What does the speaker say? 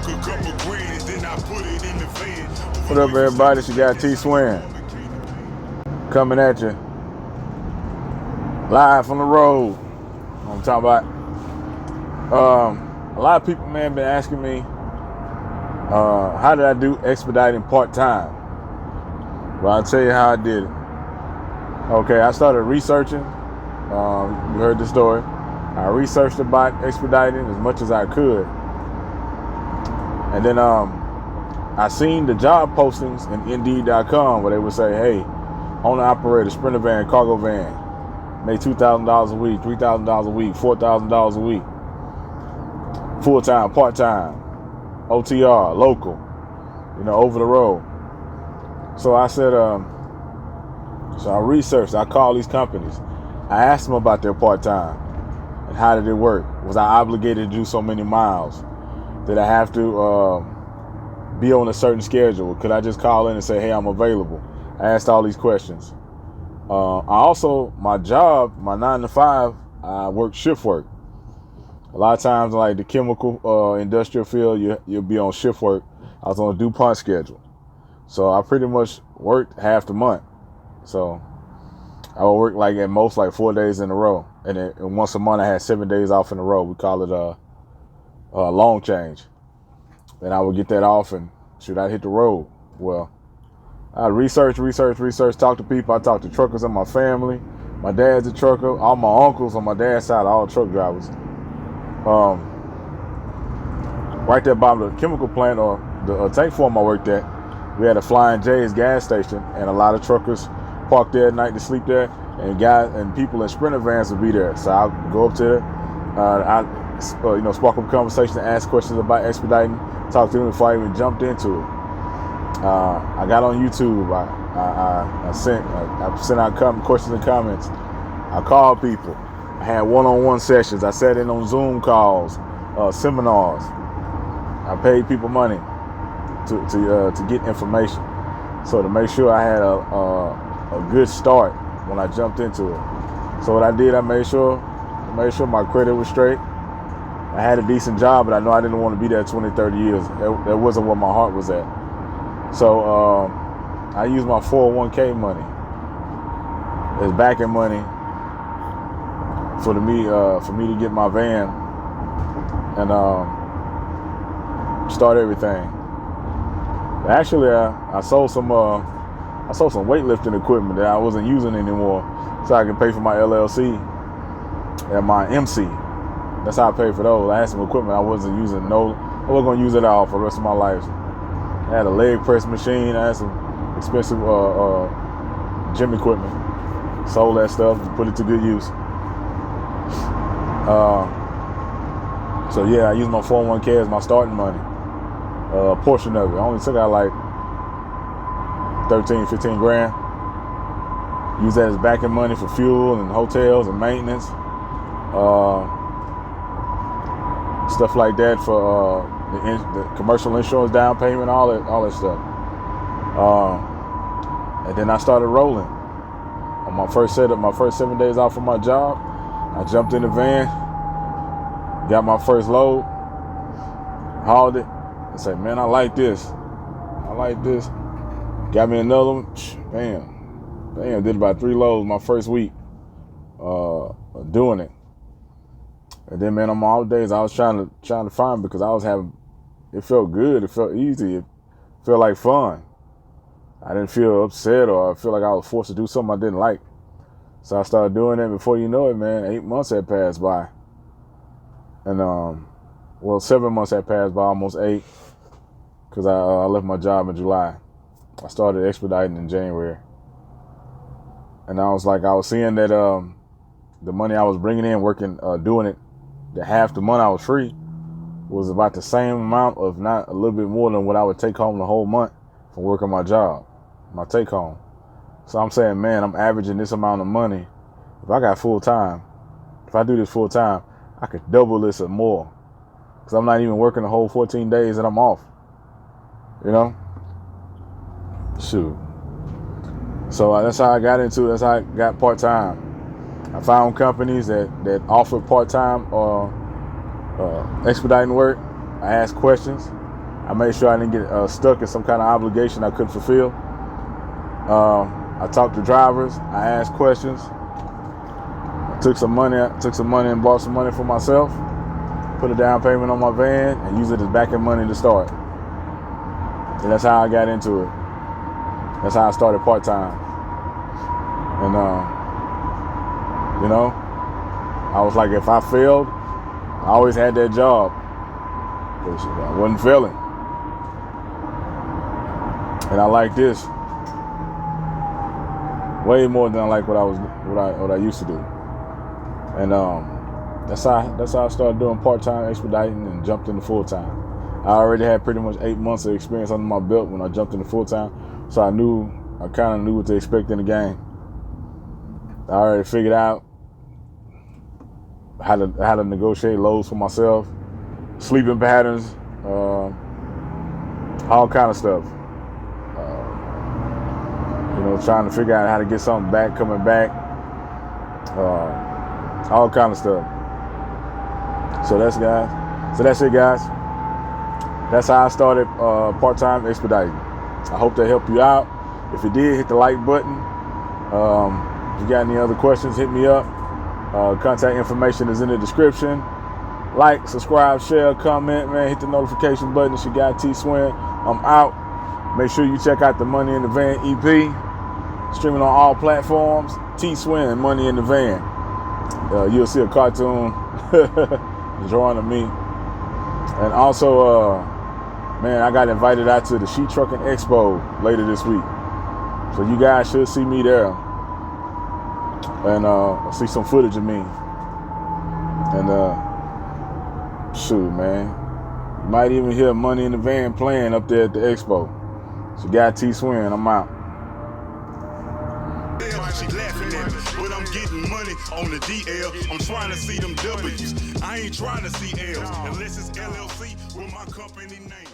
took a couple grand, then I put it in the van. What up, everybody? It's your guy T Swin coming at you live from the road. I'm talking about. A lot of people, man, been asking me, how did I do expediting part-time? Well, I'll tell you how I did it. Okay, I started researching. You heard the story. I researched about expediting as much as I could. And then I seen the job postings in Indeed.com where they would say, hey, owner-operator, sprinter van, cargo van, make $2,000 a week, $3,000 a week, $4,000 a week. Full-time, part-time, OTR, local, over the road. So I said, so I researched, I called these companies. I asked them about their part-time and how did it work? Was I obligated to do so many miles? Did I have to be on a certain schedule? Could I just call in and say, hey, I'm available? I asked all these questions. My job, my 9 to 5, I work shift work. A lot of times, like the chemical industrial field, you'll be on shift work. I was on a DuPont schedule. So I pretty much worked half the month. So I would work at most 4 days in a row. And then once a month I had 7 days off in a row. We call it a long change. And I would get that off and I'd hit the road. Well, I research, talk to people. I talk to truckers in my family. My dad's a trucker. All my uncles on my dad's side are all truck drivers. Right there by the chemical plant or the tank farm I worked at, we had a Flying J's gas station, and a lot of truckers parked there at night to sleep there, and guys and people in sprinter vans would be there. So I'll go up to there, spark up a conversation, ask questions about expediting, talk to them before I even jumped into it. I got on YouTube. I sent out questions and comments. I called people. I had one-on-one sessions. I sat in on Zoom calls, seminars. I paid people money to get information. So to make sure I had a good start when I jumped into it. So what I did, I made sure my credit was straight. I had a decent job, but I know I didn't want to be there 20, 30 years. That wasn't where my heart was at. So I used my 401k money as backing money for me to get my van and start everything. Actually, I sold some weightlifting equipment that I wasn't using anymore, so I could pay for my LLC and my MC. That's how I paid for those. I had some equipment I wasn't using. I wasn't gonna use it all for the rest of my life. I had a leg press machine. I had some expensive gym equipment. Sold that stuff and put it to good use. So yeah, I used my 401k as my starting money. A portion of it. I only took out 13, 15 grand. Use that as backing money for fuel and hotels and maintenance. Stuff like that for the commercial insurance down payment, all that stuff. And then I started rolling. On my first 7 days off from my job, I jumped in the van, got my first load, hauled it. I said, man, I like this. Got me another one. Bam, did about 3 loads my first week doing it. And then, man, on my off days, I was trying to find, because it felt good, it felt easy, it felt like fun. I didn't feel upset or I feel like I was forced to do something I didn't like. So I started doing it. Before you know it, man, 8 months had passed by. And 7 months had passed by, almost 8, because I left my job in July. I started expediting in January. And I was seeing that the money I was bringing in working, doing it, the half the month I was free was about the same amount, if not a little bit more than what I would take home the whole month from working my job, my take home. So I'm saying, man, I'm averaging this amount of money. If I got full time, if I do this full time, I could double this or more, because I'm not even working the whole 14 days that I'm off. Shoot. So that's how I got into it. That's how I got part-time. I found companies that offer part-time expediting work. I asked questions. I made sure I didn't get stuck in some kind of obligation I couldn't fulfill. I talked to drivers. I asked questions. I took some money and bought some money for myself. Put a down payment on my van and use it as backing money to start. And that's how I got into it. That's how I started part-time. And you know, I was like, if I failed, I always had that job. I wasn't failing. And I like this way more than I like what I used to do. And that's how I started doing part-time expediting and jumped into full-time. I already had pretty much 8 months of experience under my belt when I jumped into full-time, so I kind of knew what to expect in the game. I already figured out how to negotiate loads for myself, sleeping patterns, all kind of stuff. Trying to figure out how to get something back, coming back, all kind of stuff. So that's it, guys. That's how I started part-time expediting. I hope that helped you out. If it did, hit the like button. If you got any other questions, hit me up. Contact information is in the description. Like, subscribe, share, comment, man. Hit the notification button. It's your guy T-Swin. I'm out. Make sure you check out the Money in the Van EP. Streaming on all platforms. T-Swin, Money in the Van. You'll see a cartoon drawing of me. And also, man, I got invited out to the Sheet Trucking Expo later this week. So you guys should see me there. And see some footage of me. And shoot, man. You might even hear Money in the Van playing up there at the expo. So guy T-Swin, I'm out. She laughing at me, but I'm getting money on the DL. I'm trying to see them W's. I ain't trying to see L's unless it's LLC with my company name.